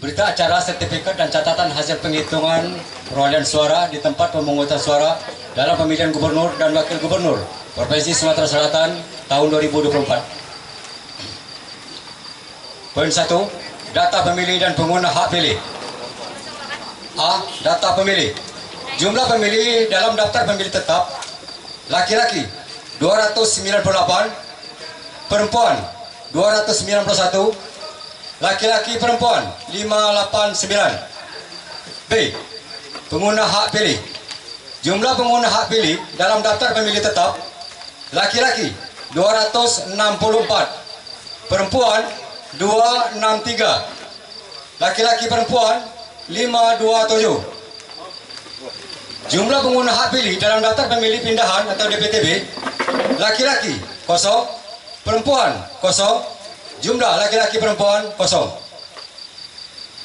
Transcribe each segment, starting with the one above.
Berita acara sertifikat dan catatan hasil penghitungan perolehan suara di tempat pemungutan suara dalam pemilihan gubernur dan wakil gubernur Provinsi Sumatera Selatan tahun 2024. Poin 1. Data pemilih dan pengguna hak pilih. A. Data pemilih. Jumlah pemilih dalam daftar pemilih tetap: laki-laki 298, perempuan 291, laki-laki perempuan 589. B. Pengguna hak pilih. Jumlah pengguna hak pilih dalam daftar pemilih tetap: laki-laki 264, perempuan 263, laki-laki perempuan 527. Jumlah pengguna hak pilih dalam daftar pemilih pindahan atau DPTB: laki-laki 0, perempuan 0. Jumlah laki-laki perempuan 0.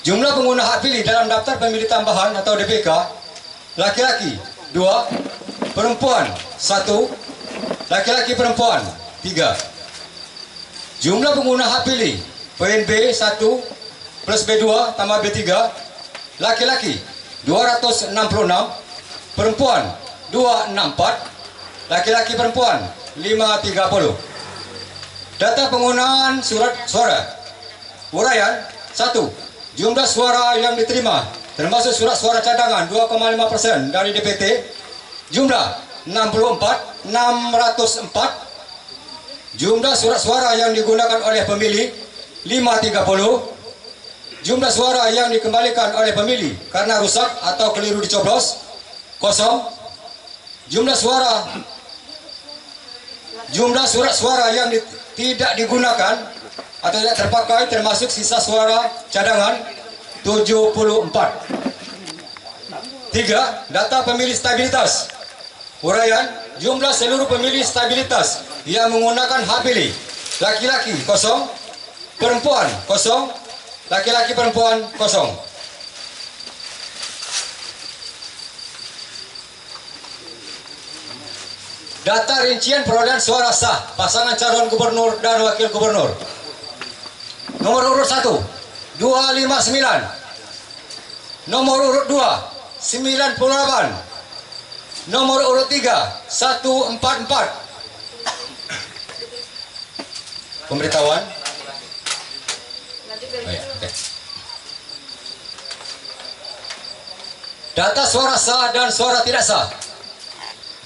Jumlah pengguna hak pilih dalam daftar pemilih tambahan atau DPK: laki-laki 2, perempuan 1, laki-laki perempuan 3. Jumlah pengguna hak pilih poin B 1 plus B2 tambah B3: laki-laki 266, perempuan 264, laki-laki perempuan 530. Data penggunaan surat suara. Uraian 1. Jumlah suara yang diterima termasuk surat suara cadangan 2,5% dari DPT jumlah 64.604. Jumlah surat suara yang digunakan oleh pemilih 530. Jumlah suara yang dikembalikan oleh pemilih karena rusak atau keliru dicoblos 0. Jumlah surat suara yang tidak digunakan atau tidak terpakai termasuk sisa suara cadangan 74. 3. Data pemilih stabilitas. Uraian jumlah seluruh pemilih stabilitas yang menggunakan hak pilih: laki-laki 0, perempuan 0, laki-laki perempuan 0. Data rincian perolehan suara sah pasangan calon gubernur dan wakil gubernur. Nomor urut 1 259. Nomor urut 2 98. Nomor urut 3 144. Pemberitahuan. Data suara sah dan suara tidak sah.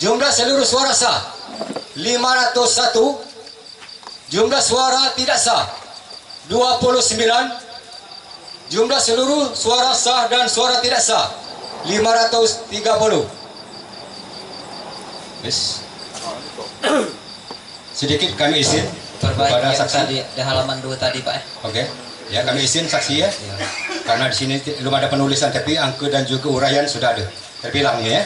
Jumlah seluruh suara sah 501. Jumlah suara tidak sah 29. Jumlah seluruh suara sah dan suara tidak sah 530. Yes. Sedikit kami izin kepada saksi di halaman 2 tadi, Pak. Oke. Ya, kami izin saksi ya. Karena di sini belum ada penulisan tapi angka dan juga uraian sudah ada. Terbilang ya.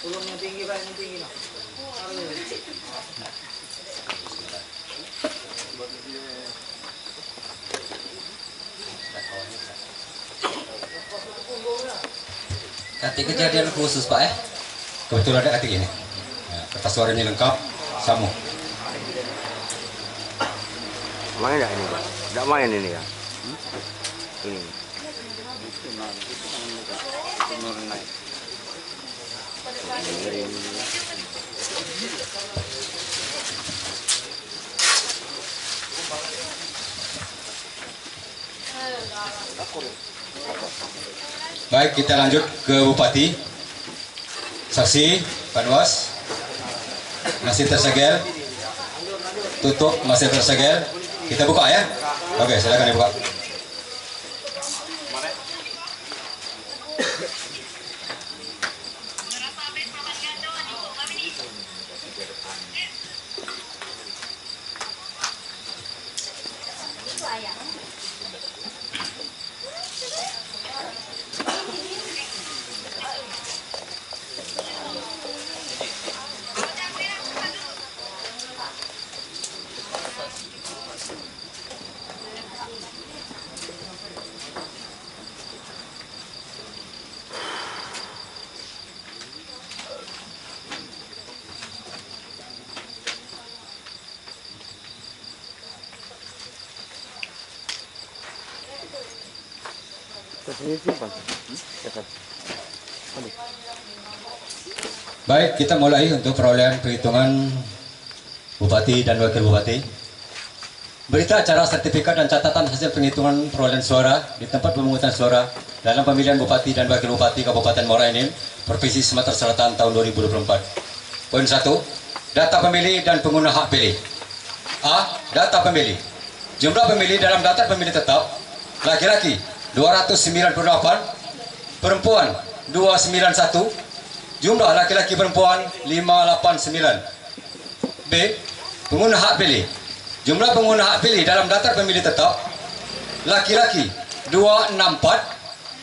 Ulungnya tinggi, Pak, yang tinggi, Pak. Kati kejadian khusus, Pak, Kebetulan ada kati ini. Ya, kertas suaranya lengkap, sama. Main enggak ini, Pak? Enggak main ini ya? Ini. Baik, kita lanjut ke Bupati. Saksi, Panwas. Masih tersegel. Tutup, masih tersegel. Kita buka ya. Oke, silakan dibuka. Baik, kita mulai untuk perolehan perhitungan Bupati dan Wakil Bupati. Berita acara sertifikat dan catatan hasil penghitungan perolehan suara di tempat pemungutan suara dalam pemilihan Bupati dan Wakil Bupati Kabupaten Muara Enim, Provinsi Sumatera Selatan tahun 2024. Poin 1. Data pemilih dan pengguna hak pilih. A. Data pemilih. Jumlah pemilih dalam daftar pemilih tetap: laki-laki 298, perempuan 291, jumlah laki-laki perempuan 589. B. Pengguna hak pilih. Jumlah pengguna hak pilih dalam daftar pemilih tetap: laki-laki 264,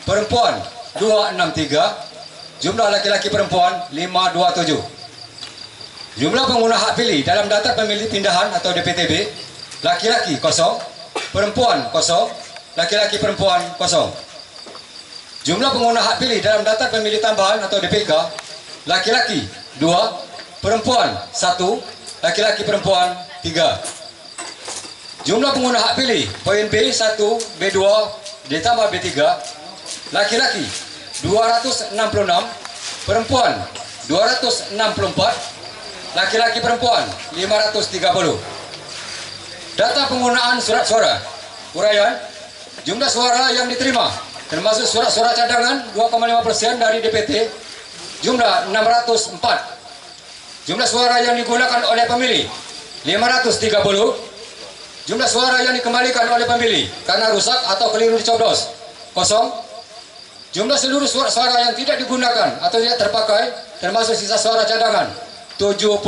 perempuan 263, jumlah laki-laki perempuan 527. Jumlah pengguna hak pilih dalam daftar pemilih pindahan atau DPTB: laki-laki 0, perempuan 0, laki-laki perempuan 0. Jumlah pengguna hak pilih dalam daftar pemilih tambahan atau DPK: laki-laki 2, perempuan 1, laki-laki perempuan 3. Jumlah pengguna hak pilih poin B1, B2 ditambah B3: laki-laki 266, perempuan 264, laki-laki perempuan 530. Data penggunaan surat suara. Uraian: jumlah suara yang diterima termasuk surat suara cadangan 2,5% dari DPT jumlah 604. Jumlah suara yang digunakan oleh pemilih 530. Jumlah suara yang dikembalikan oleh pemilih karena rusak atau keliru dicoblos 0. Jumlah seluruh surat suara yang tidak digunakan atau tidak terpakai termasuk sisa suara cadangan 74.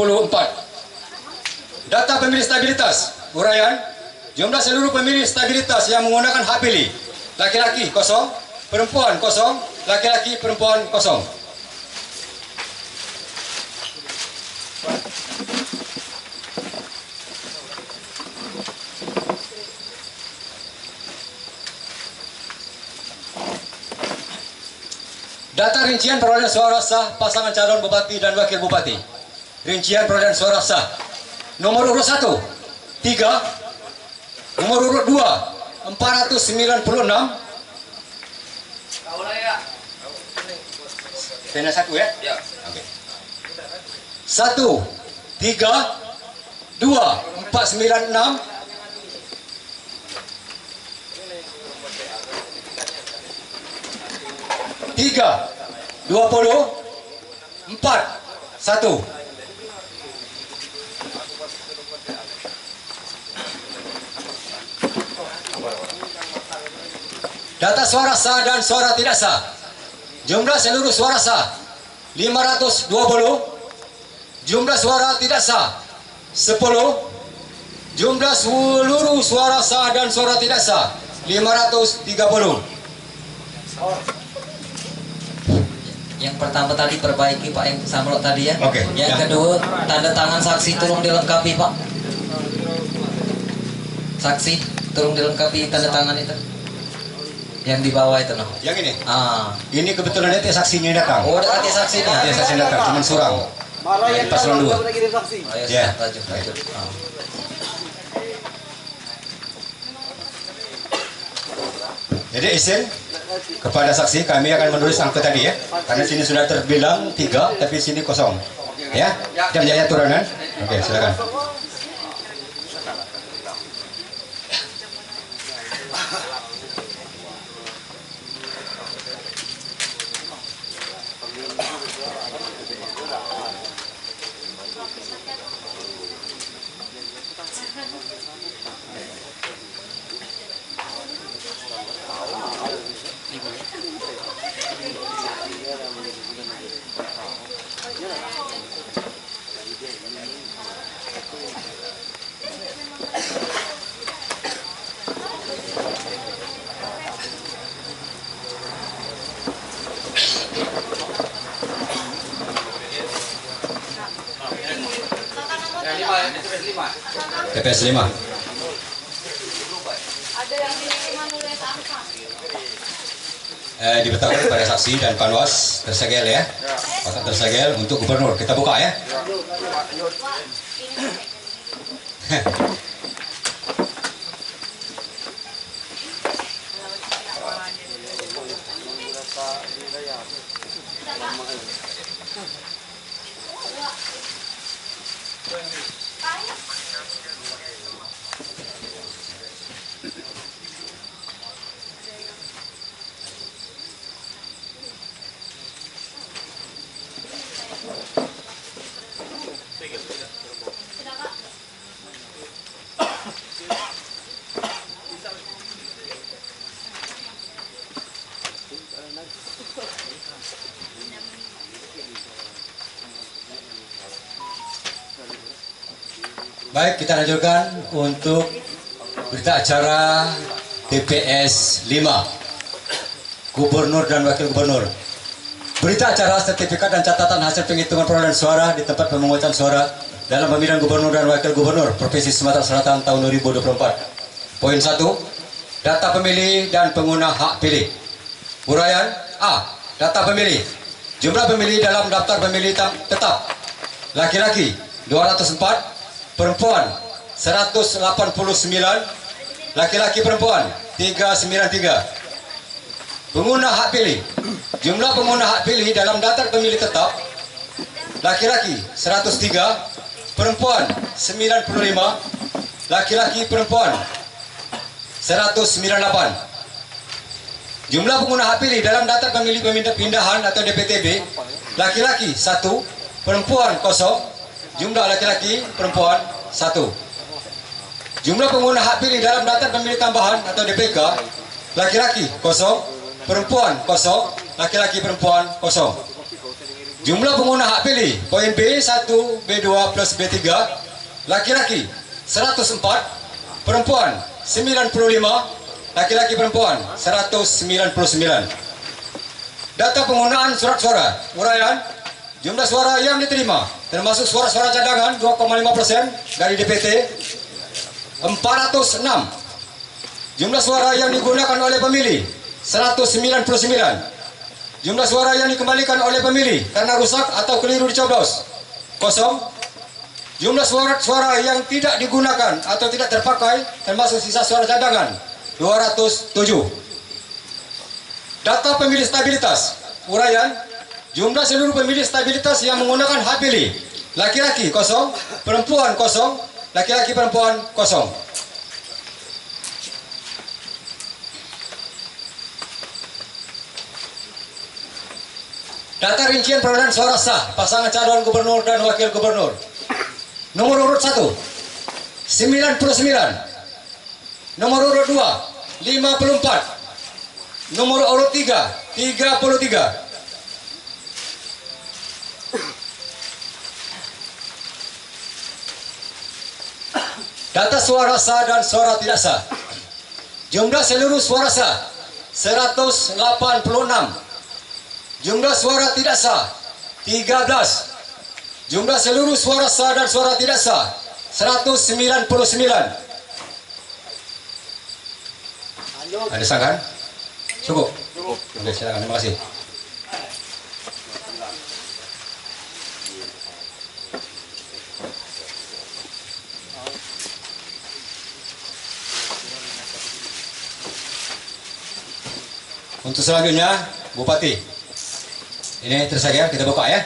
Data pemilih stabilitas. Uraian: jumlah seluruh pemilih stabilitas yang menggunakan hak pilih: laki-laki 0, perempuan 0, laki-laki perempuan 0. Data rincian perolehan suara sah pasangan calon bupati dan wakil bupati. Rincian perolehan suara sah: nomor urut 1 3, nomor urut 2 496. Pena 1 ya? Ya. Oke. 1 3 2 496. 3 20 4 1. Data suara sah dan suara tidak sah. Jumlah seluruh suara sah 520. Jumlah suara tidak sah 10. Jumlah seluruh suara sah dan suara tidak sah 530. Yang pertama tadi perbaiki Pak yang samlok tadi ya. Oke, Yang ya. kedua tanda tangan saksi tolong dilengkapi Pak. Saksi tolong dilengkapi tanda tangan itu. Yang di bawah itu noh. Yang ini. Ini Kebetulan itu saksinya datang. Oh, ada saksinya. Dia saksi datang, cuman surang. Malah yang Paslon tahu 2. kita kirim saksi. Oh ya, Ya. siap, lanjut. Jadi izin kepada saksi kami akan menulis angka tadi ya. Karena sini sudah terbilang 3 tapi sini kosong. Ya. Jam jaya turunan. Oke, silakan. TPS 5. Ada yang menulis angka. Diberitahu kepada saksi dan panwas tersegel ya. Kotak tersegel untuk gubernur. Kita buka ya. Baik, kita lanjutkan untuk berita acara TPS 5 Gubernur dan Wakil Gubernur. Berita acara sertifikat dan catatan hasil penghitungan perolehan suara di tempat pemungutan suara dalam pemilihan Gubernur dan Wakil Gubernur Provinsi Sumatera Selatan tahun 2024. Poin 1, data pemilih dan pengguna hak pilih. Uraian A. Data pemilih. Jumlah pemilih dalam daftar pemilih tetap. Laki-laki 204, perempuan 189, laki-laki perempuan 393. Pengguna hak pilih. Jumlah pengguna hak pilih dalam daftar pemilih tetap. Laki-laki 103, perempuan 95, laki-laki perempuan 198. Jumlah pengguna hak pilih dalam daftar pemilih pindahan atau DPTB. Laki-laki 1, perempuan 0. Jumlah laki-laki perempuan 1. Jumlah pengguna hak pilih dalam daftar pemilih tambahan atau DPK. Laki-laki 0, perempuan 0, laki-laki perempuan 0. Jumlah pengguna hak pilih poin B1, B2 plus B3. Laki-laki 104, perempuan 95, laki-laki perempuan 199. Data penggunaan surat suara. Uraian jumlah suara yang diterima termasuk suara-suara cadangan 2,5% dari DPT 406. Jumlah suara yang digunakan oleh pemilih 199. Jumlah suara yang dikembalikan oleh pemilih karena rusak atau keliru dicoblos 0. Jumlah suara yang tidak digunakan atau tidak terpakai termasuk sisa suara cadangan 207. Data pemilih stabilitas. Uraian jumlah seluruh pemilih stabilitas yang menggunakan hak pilih. Laki-laki 0, perempuan 0, laki-laki perempuan 0. Data rincian perolehan suara sah pasangan calon gubernur dan wakil gubernur. Nomor urut 1 99. Nomor urut 2 54. Nomor urut 3 33. Data suara sah dan suara tidak sah. Jumlah seluruh suara sah 186. Jumlah suara tidak sah 13. Jumlah seluruh suara sah dan suara tidak sah 199. Ada sangkan? Cukup. Oke, silakan. Terima kasih. Untuk selanjutnya, Bupati. Ini terus saja kita buka ya.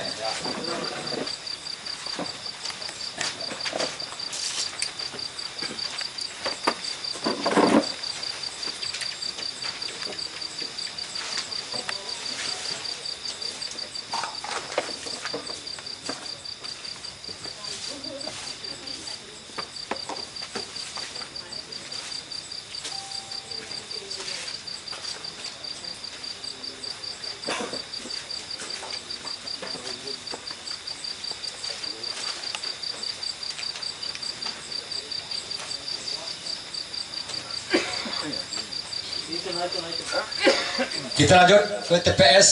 Kita lanjut ke TPS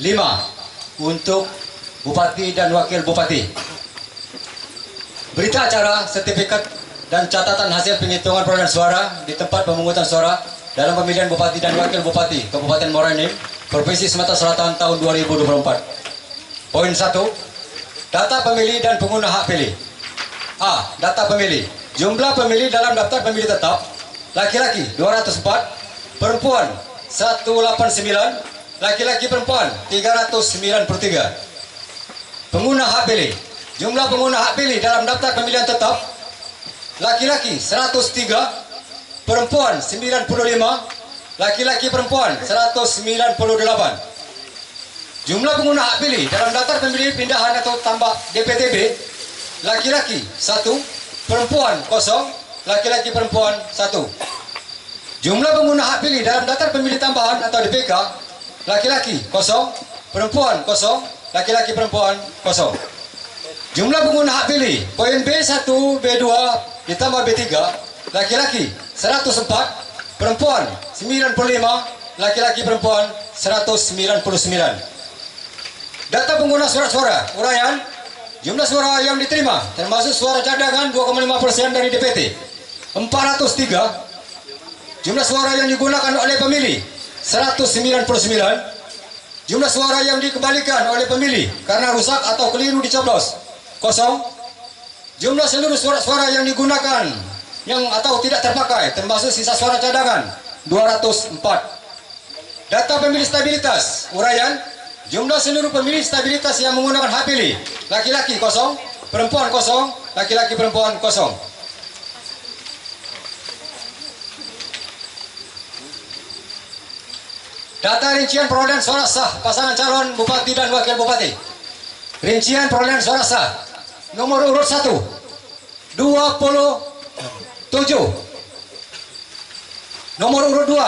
5 untuk Bupati dan Wakil Bupati. Berita acara sertifikat dan catatan hasil penghitungan perolehan suara di tempat pemungutan suara dalam pemilihan Bupati dan Wakil Bupati Kabupaten Muara Enim, Provinsi Sumatera Selatan tahun 2024. Poin 1, data pemilih dan pengguna hak pilih. A. Data pemilih. Jumlah pemilih dalam daftar pemilih tetap. Laki-laki 204, perempuan 189, laki-laki perempuan 393. Pengguna hak pilih. Jumlah pengguna hak pilih dalam daftar pemilihan tetap. Laki-laki 103, perempuan 95, laki-laki perempuan 198. Jumlah pengguna hak pilih dalam daftar pemilih pindahan atau tambah DPTB. Laki-laki 1, perempuan 0, laki-laki perempuan 1. Jumlah pengguna hak pilih dalam daftar pemilih tambahan atau DPK, laki-laki 0, perempuan 0, laki-laki perempuan 0. Jumlah pengguna hak pilih poin B1, B2 ditambah B3, laki-laki 104, perempuan 95, laki-laki perempuan 199. Data pengguna surat suara, uraian jumlah suara yang diterima termasuk suara cadangan 2,5% dari DPT 403. Jumlah suara yang digunakan oleh pemilih 199. Jumlah suara yang dikembalikan oleh pemilih karena rusak atau keliru dicoblos 0. Jumlah seluruh surat-suara yang digunakan atau tidak terpakai termasuk sisa suara cadangan 204. Data pemilih stabilitas, uraian jumlah seluruh pemilih stabilitas yang menggunakan hak pilih, laki-laki 0, perempuan 0, laki-laki perempuan 0. Data rincian perolehan suara sah pasangan calon bupati dan wakil bupati. Rincian perolehan suara sah. Nomor urut 1 27. Nomor urut 2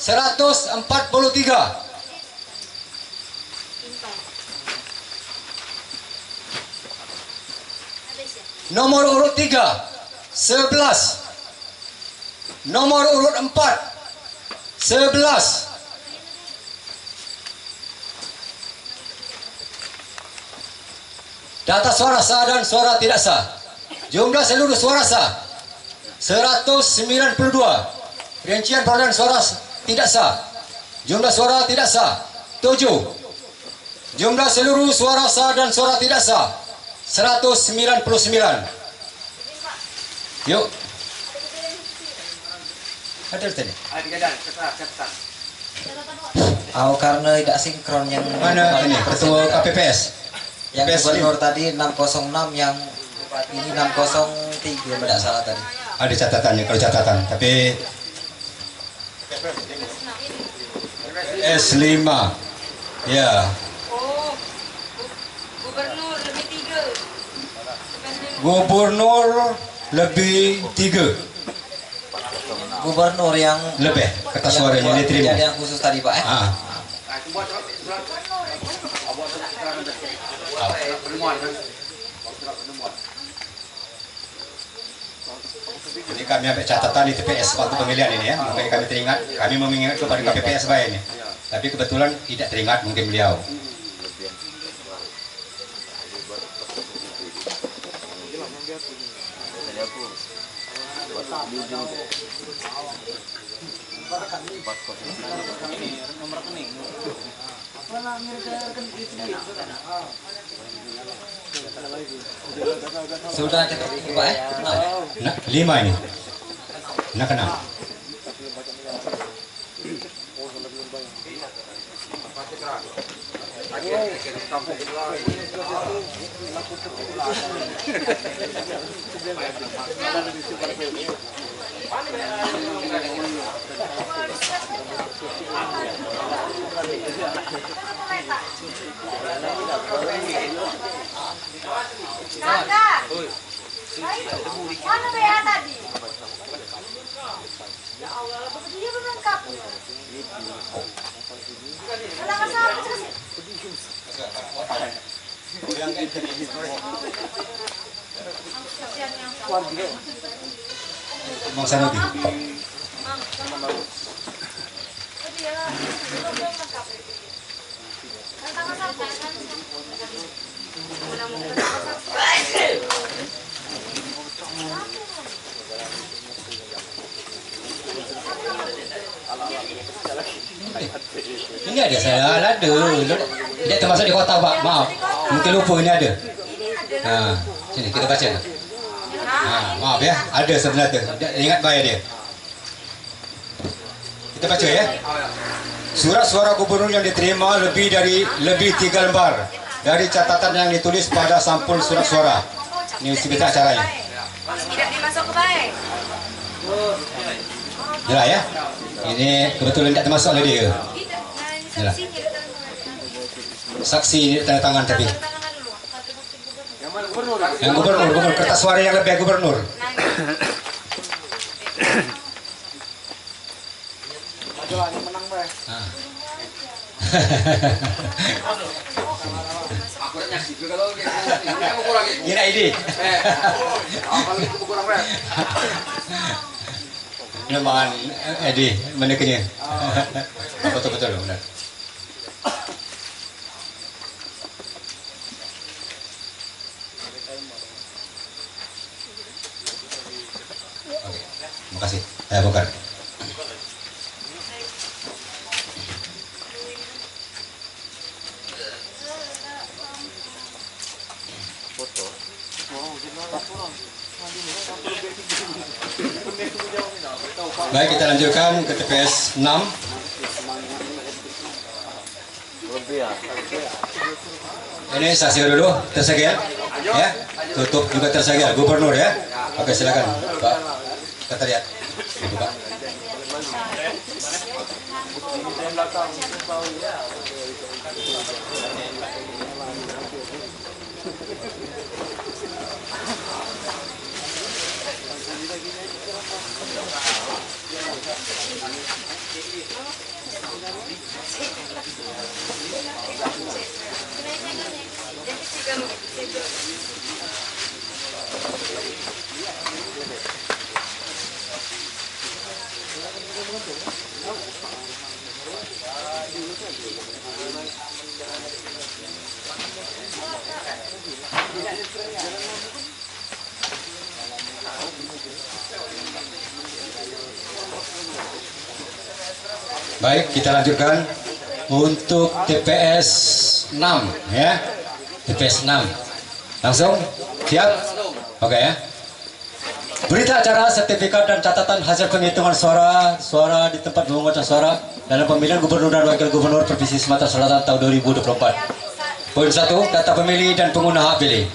143. Nomor urut 3 11. Nomor urut 4 11. Data suara sah dan suara tidak sah. Jumlah seluruh suara sah 192. Rincian perolehan suara tidak sah. Jumlah suara tidak sah 7. Jumlah seluruh suara sah dan suara tidak sah 199. Yuk. Ada tadi. Oh, karena tidak sinkron yang Mana ini ketua KPPS? yang PS gubernur tadi 606, yang bupati ini 603 tidak salah tadi. Ada catatannya kalau catatan, tapi S5. Ya. Oh, gubernur lebih 3. Gubernur lebih 3. Gubernur yang Lebih kertas suaranya diterima. yang khusus tadi Pak Ah. Jadi kami ambil catatan di TPS waktu pemilihan ini ya, makanya kami teringat, kami mengingat kepada KPPS baik ini. Tapi kebetulan tidak teringat mungkin beliau. sudah kita Pak Nah, 5 ini. Nah, kenapa? Kakak. Mana WA tadi? Ya Allah, begitu dia belum lengkap. Kalau nggak salah, terus. Mau Sanuti. Ini ada saya ada. Tidak termasuk di kota Pak. Maaf. Mungkin lupa ini ada. Nah, sini kita baca. Nah, maaf ya, ada sebenarnya. Ingat bayar dia. Kita baca ya. Surat suara gubernur yang diterima lebih 3 lembar dari catatan yang ditulis pada sampul surat suara. Ini sebentar caranya. Tidak dimasuk ke baik. Jelas ya. Ini kebetulan tidak termasuk oleh dia. Jelas. Saksi tanda tangan tapi. Yang gubernur kertas suara yang lebih gubernur. menang bae. Ah. Aku nak nyaksi juga kalau ini aku kurang ini. Ini ide. Kalau itu kurang red. Namanya ide meneknya. Betul benar. Oke, terima kasih. Saya bukan. Baik, kita lanjutkan ke TPS 6. Ini saksi dulu, tersegel. Ya, tutup juga tersegel. Gubernur ya. Oke, silakan, Pak. Kita lihat. Buka. Baik, kita lanjutkan untuk TPS 6 ya. TPS 6. Langsung siap? Oke ya. Berita acara sertifikat dan catatan hasil penghitungan suara di tempat pemungutan suara dalam pemilihan gubernur dan wakil gubernur Provinsi Sumatera Selatan tahun 2024. Poin 1, data pemilih dan pengguna hak pilih.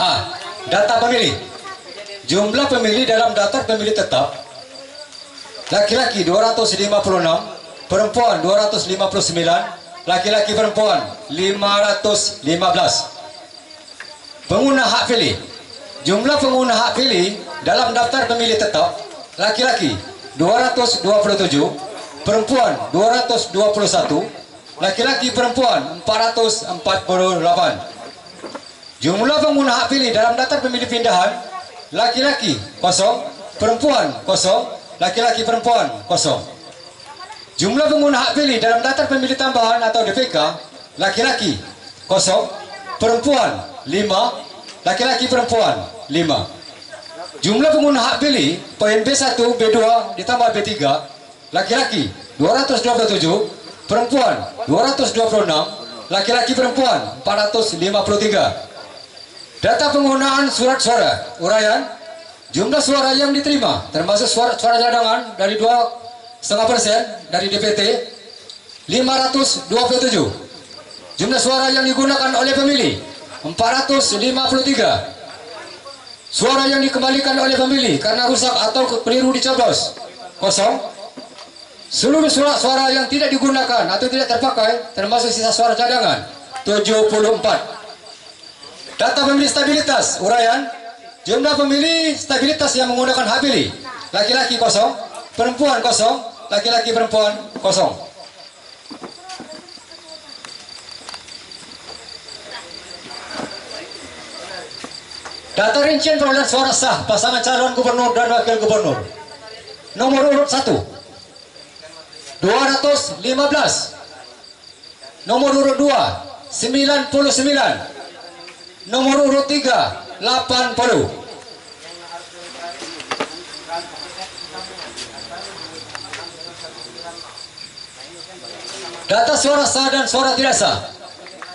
A. Data pemilih. Jumlah pemilih dalam daftar pemilih tetap laki-laki 256, perempuan 259, laki-laki perempuan 515. Pengguna hak pilih. Jumlah pengguna hak pilih dalam daftar pemilih tetap laki-laki 227, perempuan 221, laki-laki perempuan 448. Jumlah pengguna hak pilih dalam daftar pemilih pindahan laki-laki 0, perempuan 0, laki-laki perempuan 0. Jumlah pengguna hak pilih dalam daftar pemilih tambahan atau DPK laki-laki 0, perempuan 5, laki-laki perempuan 5. Jumlah pengguna hak pilih poin B1, B2 ditambah B3 laki-laki 227, perempuan 226, laki-laki perempuan 453. Data penggunaan surat suara uraian jumlah suara yang diterima termasuk suara cadangan dari 2,5% dari DPT 527. Jumlah suara yang digunakan oleh pemilih 453. Suara yang dikembalikan oleh pemilih karena rusak atau keliru dicoblos 0. Seluruh suara yang tidak digunakan atau tidak terpakai termasuk sisa suara cadangan 74. Data pemilih stabilitas uraian jumlah pemilih stabilitas yang menggunakan hak pilih laki-laki 0, perempuan 0, laki-laki perempuan 0. Data rincian perolehan suara sah pasangan calon gubernur dan wakil gubernur. Nomor urut 1 215. Nomor urut 2 99. Nomor urut 3 80. Data suara sah dan suara tidak sah.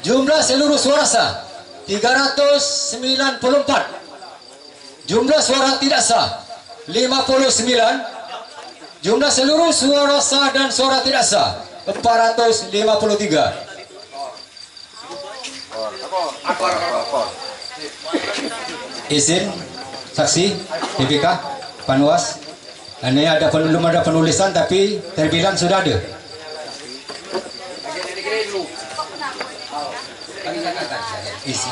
Jumlah seluruh suara sah 394. Jumlah suara tidak sah 59. Jumlah seluruh suara sah dan suara tidak sah 453. Izin saksi DPK Panwas. Ini belum ada penulisan tapi terbilang sudah ada. Isi.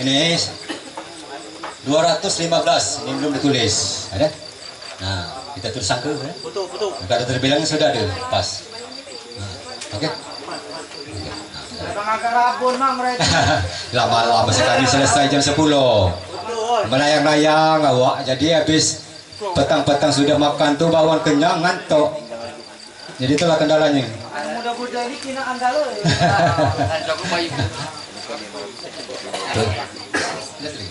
Ini 215, ini belum ditulis. Ada? Nah, kita tersangka ya. Betul, betul. Kalau terbilang sudah ada, pas. Nah, oke. Agak rabun mang mereka. Lama-lama sekali selesai jam 10. Betul. Melayang-layang awak. Jadi habis petang-petang sudah makan tuh bawang kenyang ngantuk. Jadi itulah kendalanya. Mudah-mudahan ini kena andala. Jago baik. Tuh. Lihat lagi.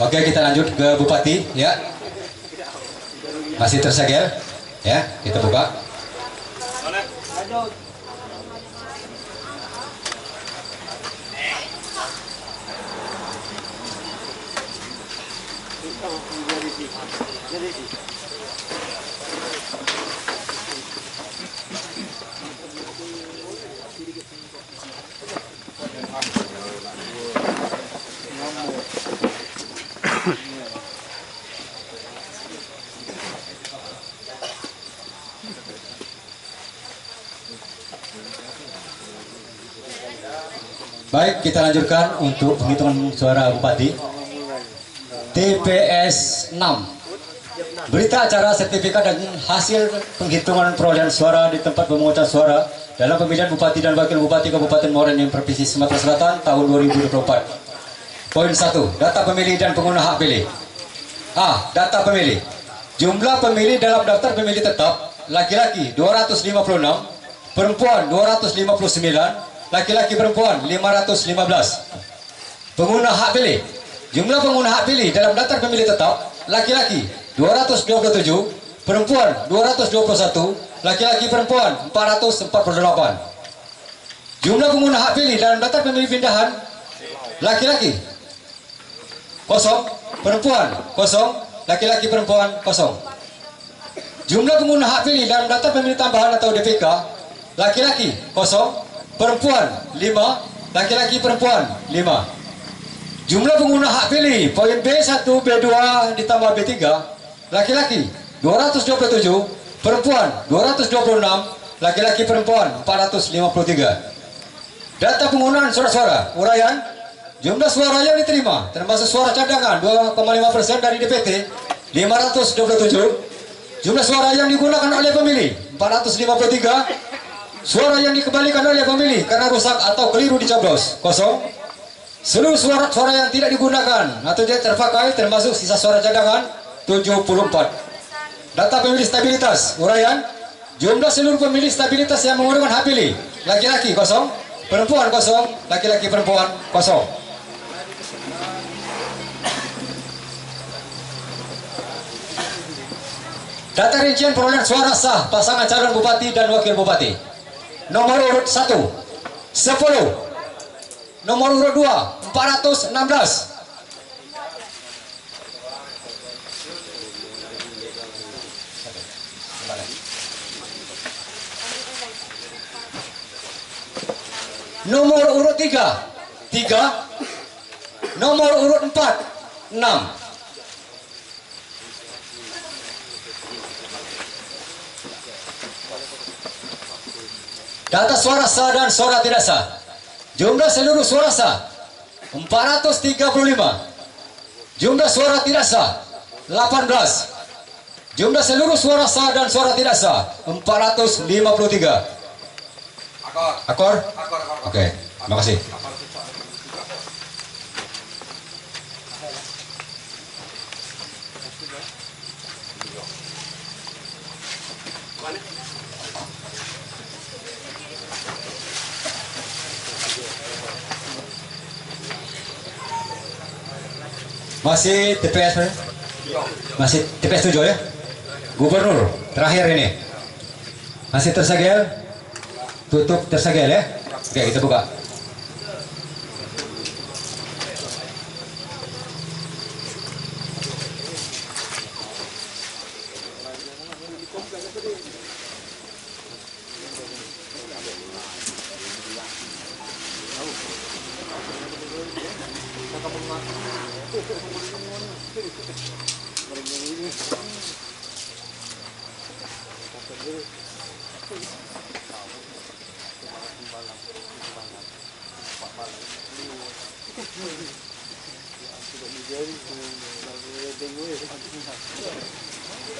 Oke, kita lanjut ke Bupati ya. Masih tersegel ya, kita buka. Baik, kita lanjutkan untuk penghitungan suara Bupati. TPS 6. Berita acara sertifikat dan hasil penghitungan perolehan suara di tempat pemungutan suara dalam pemilihan Bupati dan Wakil Bupati Kabupaten Morenin Provinsi Sumatera Selatan tahun 2024. Poin 1. Data pemilih dan pengguna hak pilih. A. Data pemilih. Jumlah pemilih dalam daftar pemilih tetap laki-laki 256, perempuan 259, laki-laki perempuan 515. Pengguna hak pilih. Jumlah pengguna hak pilih dalam daftar pemilih tetap laki-laki 227, perempuan 221, laki-laki perempuan 448. Jumlah pengguna hak pilih dalam daftar pemilih pindahan laki-laki 0, perempuan 0, laki-laki perempuan 0. Jumlah pengguna hak pilih dalam daftar pemilih tambahan atau DPK laki-laki 0, perempuan 5, laki-laki perempuan 5. Jumlah pengguna hak pilih poin B1, B2 ditambah B3 laki-laki 227, perempuan 226, laki-laki perempuan 453. Data penggunaan surat-suara uraian jumlah suara yang diterima termasuk suara cadangan 2,5% dari DPT 527. Jumlah suara yang digunakan oleh pemilih 453. Suara yang dikembalikan oleh pemilih karena rusak atau keliru dicoblos 0. Seluruh suara yang tidak digunakan atau tidak terpakai termasuk sisa suara cadangan 74. Data pemilih stabilitas uraian jumlah seluruh pemilih stabilitas yang menggunakan hak pilih laki-laki 0, perempuan 0, laki-laki perempuan 0. Data rincian perolehan suara sah pasangan calon bupati dan wakil bupati. Nomor urut 1 10. Nomor urut 2 416. Nomor urut 3 3. Nomor urut 4 6. Data suara sah dan suara tidak sah. Jumlah seluruh suara sah 435. Jumlah suara tidak sah 18. Jumlah seluruh suara sah dan suara tidak sah 453. Akor? Oke, terima kasih. Masih TPS ya? Masih TPS 7 ya? Gubernur terakhir ini masih tersegel, tutup tersegel ya. Oke, kita buka.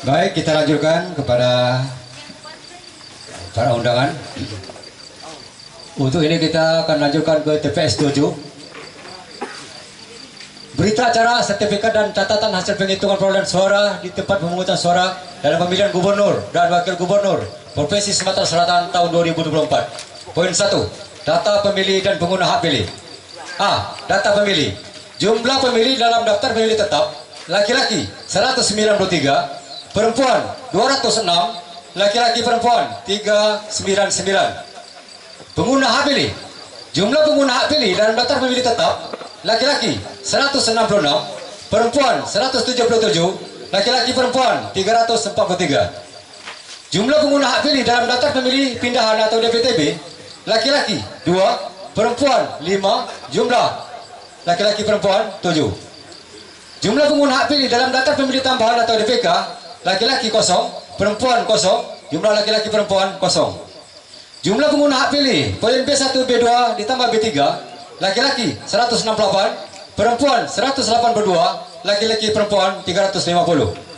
Baik, kita lanjutkan kepada para undangan. Untuk ini kita akan lanjutkan ke TPS 7. Berita acara sertifikat dan catatan hasil penghitungan perolehan suara di tempat pemungutan suara dalam pemilihan gubernur dan wakil gubernur Provinsi Sumatera Selatan tahun 2024. Poin 1. Data pemilih dan pengguna hak pilih. A. Data pemilih. Jumlah pemilih dalam daftar pemilih tetap laki-laki 193, perempuan 206, laki-laki perempuan 399. Pengguna hak pilih. Jumlah pengguna hak pilih dalam daftar pemilih tetap laki-laki 166, perempuan 177, laki-laki perempuan 343. Jumlah pengguna hak pilih dalam daftar pemilih pindahan atau DPTB laki-laki 2, perempuan 5, jumlah laki-laki perempuan 7. Jumlah pengguna hak pilih dalam daftar pemilih tambahan atau DPK laki-laki 0, perempuan 0, jumlah laki-laki perempuan 0. Jumlah pengguna hak pilih poin B1 B2 ditambah B3 laki-laki 168, perempuan 182, laki-laki perempuan 350.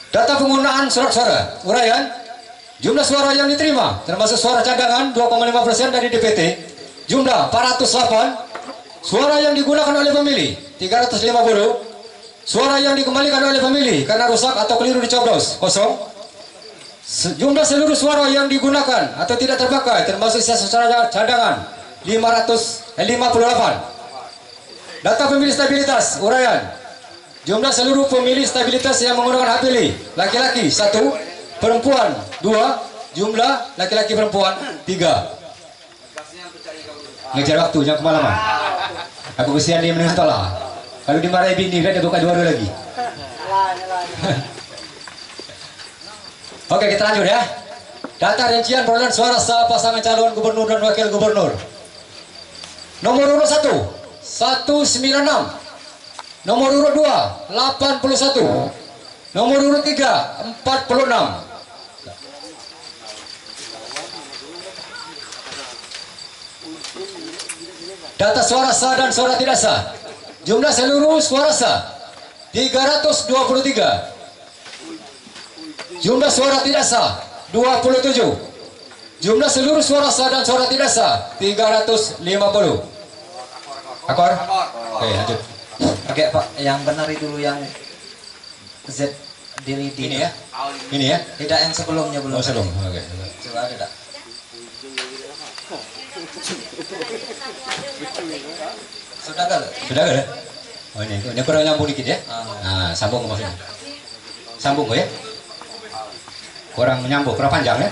Data penggunaan surat suara uraian. Jumlah suara yang diterima termasuk suara cadangan 2,5% dari DPT jumlah 408. Suara yang digunakan oleh pemilih 350. Suara yang dikembalikan oleh pemilih karena rusak atau keliru dicoblos 0. Jumlah seluruh suara yang digunakan atau tidak terpakai termasuk sisa suara cadangan 58. Data pemilih stabilitas uraian. Jumlah seluruh pemilih stabilitas yang menggunakan hak pilih laki-laki 1, perempuan 2, jumlah laki-laki perempuan 3. Ngejar waktu, jangan kemalaman. Aku kesian dia mendengar tolak. Kalau dimarahi bini kan dia buka dua lagi. Oke, kita lanjut ya. Data rincian perolehan suara sah pasangan calon gubernur dan wakil gubernur. Nomor urut 1 196. Nomor urut 2 81. Nomor urut 3 46. Data suara sah dan suara tidak sah. Jumlah seluruh suara sah 323. Jumlah suara tidak sah 27. Jumlah seluruh suara sah dan suara tidak sah 350. Akor? Oke, lanjut. Oke Pak, yang benar itu dulu yang Z delete Ini ya? Ini ya? Tidak yang sebelumnya belum. Oh, sebelum. Oke. Coba ada tak? Sudah kan? Sudah kan? Oh, ini kurang nyambung dikit ya? Nah, sambung maksudnya. Sambung ya? Kurang menyambung, kurang panjang ya?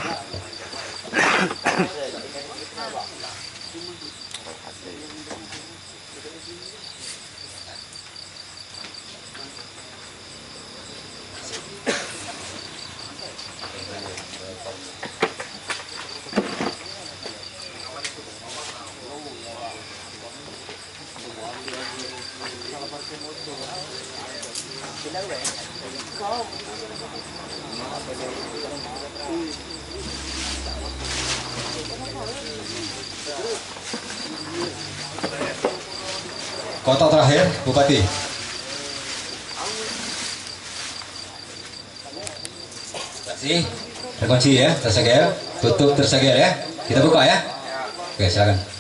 Kotak terakhir, Bupati. Kasih, terkunci ya, tersegel, tutup tersegel ya. Kita buka ya. Oke, silakan.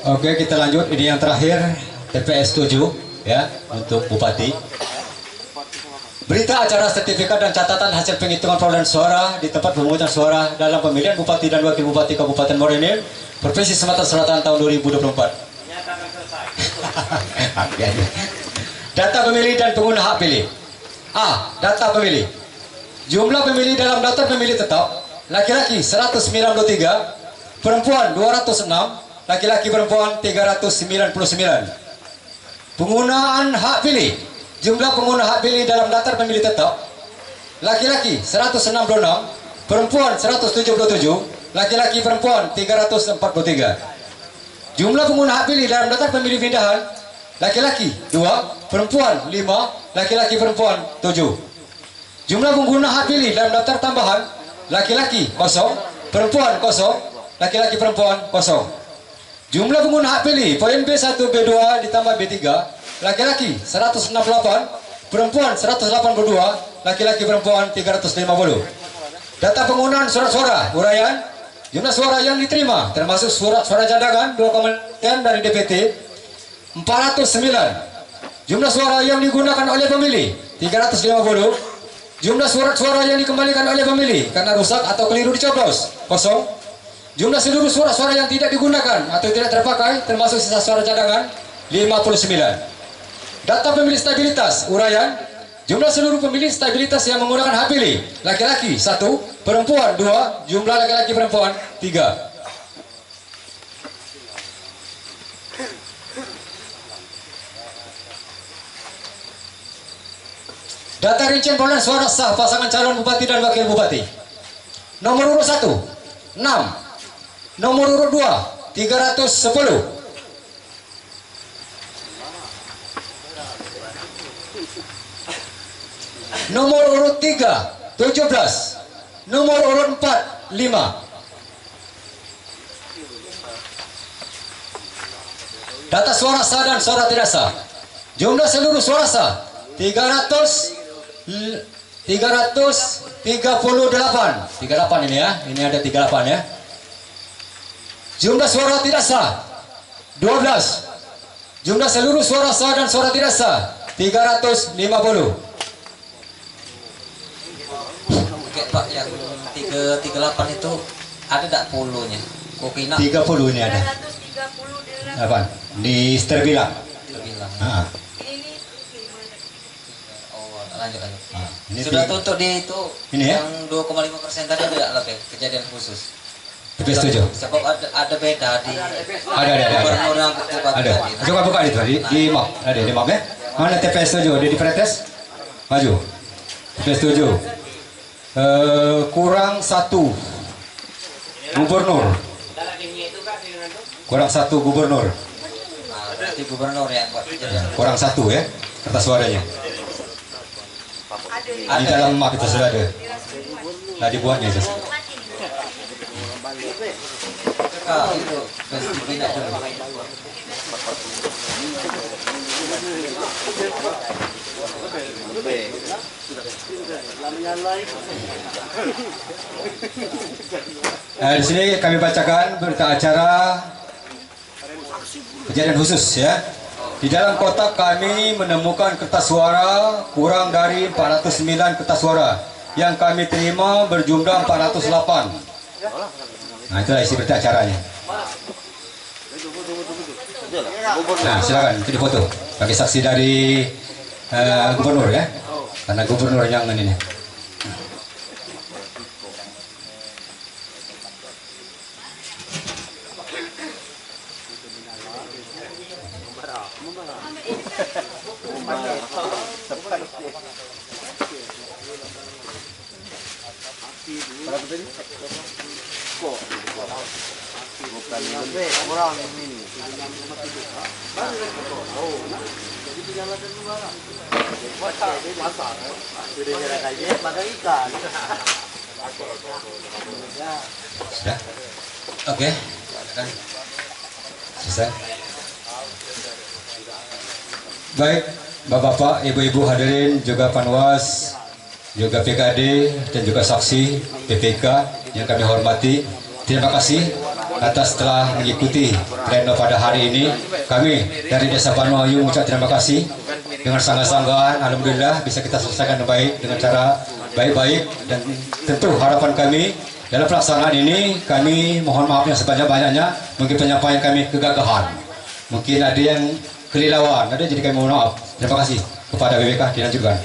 Oke, kita lanjut. Ini yang terakhir TPS 7 ya untuk Bupati. Berita acara sertifikat dan catatan hasil penghitungan perolehan suara di tempat pemungutan suara dalam pemilihan Bupati dan Wakil Bupati Kabupaten Morenin, Provinsi Sumatera Selatan tahun 2024. Data pemilih dan pengguna hak pilih. A. Data pemilih. Jumlah pemilih dalam daftar pemilih tetap: laki-laki 193, perempuan 206, laki-laki perempuan 399. Penggunaan hak pilih. Jumlah pengguna hak pilih dalam daftar pemilih tetap: laki-laki 166, perempuan 177, laki-laki perempuan 343. Jumlah pengguna hak pilih dalam daftar pemilih pindahan: laki-laki 2, perempuan 5, laki-laki perempuan 7. Jumlah pengguna hak pilih dalam daftar tambahan: laki-laki 0, perempuan 0, laki-laki perempuan 0. Jumlah pengguna hak pilih poin B1 B2 ditambah B3: laki-laki 168, perempuan 182, laki-laki perempuan 350. Data penggunaan surat suara uraian: jumlah suara yang diterima termasuk surat suara cadangan 2,10 dari DPT 409. Jumlah suara yang digunakan oleh pemilih 350. Jumlah surat suara yang dikembalikan oleh pemilih karena rusak atau keliru dicoblos 0. Jumlah seluruh surat-suara yang tidak digunakan atau tidak terpakai termasuk sisa suara cadangan 59. Data pemilih stabilitas uraian: jumlah seluruh pemilih stabilitas yang menggunakan hak pilih: laki-laki 1, perempuan 2, jumlah laki-laki perempuan 3. Data rincian perolehan suara sah pasangan calon bupati dan wakil bupati. Nomor urut 1 6, nomor urut 2 310. Nomor urut 3 17, nomor urut 4 5. Data suara sah dan suara tidak sah. Jumlah seluruh suara sah 338 ini ya, ini ada 38 ya. Jumlah suara tidak sah 12. Jumlah seluruh suara sah dan suara tidak sah 350. Oke Pak, yang 338 itu ada tak puluhnya? Kokina 30 ini ada. 330 dia Apa? Di terbilang. terbilang. ini Oh, lanjut. Ini Sudah tiga- tutup di itu Ini ya? yang 2,5% tadi ada tak lebih kejadian khusus? TPS 7. Sebab ada beda di Ada. gubernur yang bupati Ada. tadi. Coba buka itu di map. Ada di map ya. Mana TPS 7? Ada di pretes? Maju. TPS 7. Kurang 1 gubernur. Kurang 1 gubernur. Nah, berarti gubernur yang buat kejadian. Kurang 1 ya kertas suaranya. Di dalam map itu sudah ada. Nah dibuatnya itu. Itu pasti pindah dulu. Di sini kami bacakan berita acara kejadian khusus ya. Di dalam kotak kami menemukan kertas suara kurang dari 409 kertas suara yang kami terima berjumlah 408. Nah itulah isi berita acaranya. Nah silakan itu difoto bagi saksi dari gubernur ya, karena gubernur yang ini. Sudah? Oke. Selesai. Baik, Bapak-bapak, Ibu-ibu hadirin, juga Panwas, juga PKD dan juga saksi PPK yang kami hormati. Terima kasih atas telah mengikuti pleno pada hari ini. Kami dari Desa Banu Ayu mengucap terima kasih dengan sangga-sanggaan. Alhamdulillah bisa kita selesaikan dengan baik dengan cara baik-baik, dan tentu harapan kami dalam pelaksanaan ini kami mohon maaf yang sebanyak-banyaknya, mungkin penyampaian kami kegagahan, mungkin ada yang kelilauan, ada, jadi kami mohon maaf. Terima kasih kepada BPK, dilanjutkan.